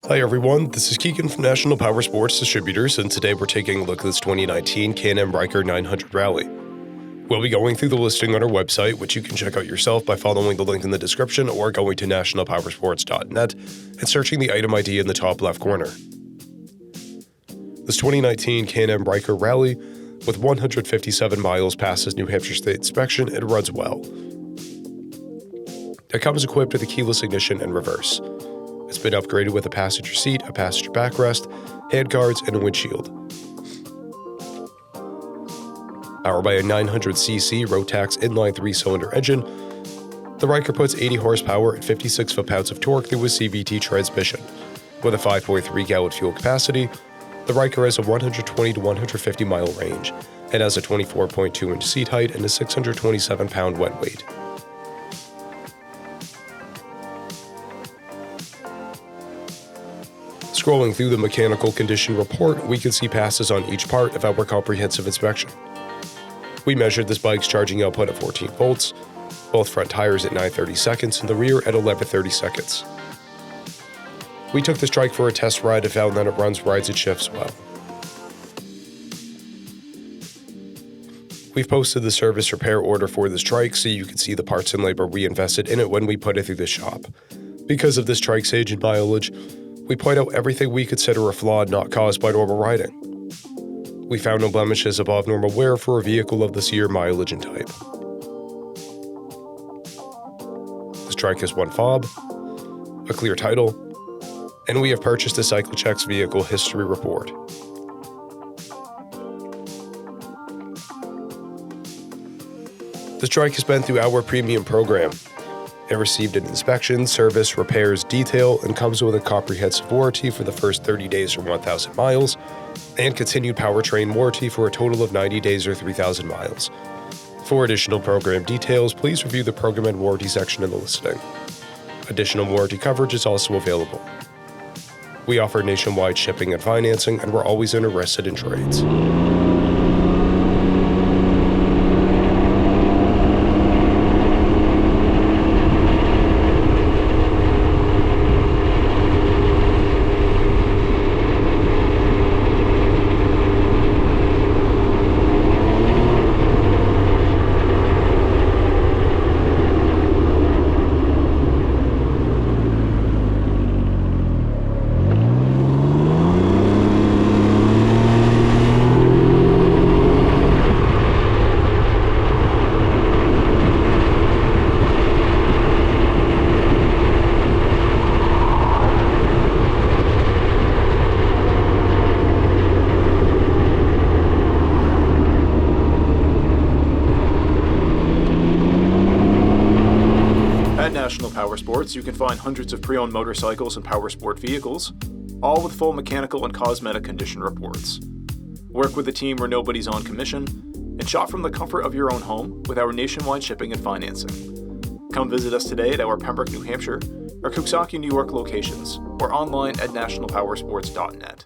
Hi everyone, this is Keegan from National Powersports Distributors, and today we're taking a look at this 2019 Can-Am RYKER 900 Rally. We'll be going through the listing on our website, which you can check out yourself by following the link in the description or going to nationalpowersports.net and searching the item ID in the top left corner. This 2019 Can-Am RYKER Rally, with 157 miles passes New Hampshire State inspection, it runs well. It comes equipped with a keyless ignition and reverse. It's been upgraded with a passenger seat, a passenger backrest, handguards, and a windshield. Powered by a 900cc Rotax inline 3-cylinder engine, the RYKER puts 80 horsepower and 56 foot-pounds of torque through a CVT transmission. With a 5.3-gallon fuel capacity, the RYKER has a 120 to 150 mile range and has a 24.2-inch seat height and a 627-pound wet weight. Scrolling through the mechanical condition report, we can see passes on each part of our comprehensive inspection. We measured this bike's charging output at 14 volts, both front tires at 9/30 seconds and the rear at 11/30 seconds. We took this TRIKE for a test ride and found that it runs, rides, and shifts well. We've posted the service repair order for this TRIKE so you can see the parts and labor we invested in it when we put it through the shop. Because of this TRIKE's age and mileage, we point out everything we consider a flaw not caused by normal riding. We found no blemishes above normal wear for a vehicle of this year, mileage, and type. This TRIKE has one fob, a clear title, and we have purchased a CycleCheck's vehicle history report. This TRIKE has been through our premium program. It received an inspection, service, repairs, detail, and comes with a comprehensive warranty for the first 30 days or 1,000 miles, and continued powertrain warranty for a total of 90 days or 3,000 miles. For additional program details, please review the program and warranty section in the listing. Additional warranty coverage is also available. We offer nationwide shipping and financing, and we're always interested in trades. At National Powersports, you can find hundreds of pre-owned motorcycles and powersport vehicles, all with full mechanical and cosmetic condition reports. Work with a team where nobody's on commission, and shop from the comfort of your own home with our nationwide shipping and financing. Come visit us today at our Pembroke, New Hampshire, or Coxsackie, New York locations, or online at nationalpowersports.net.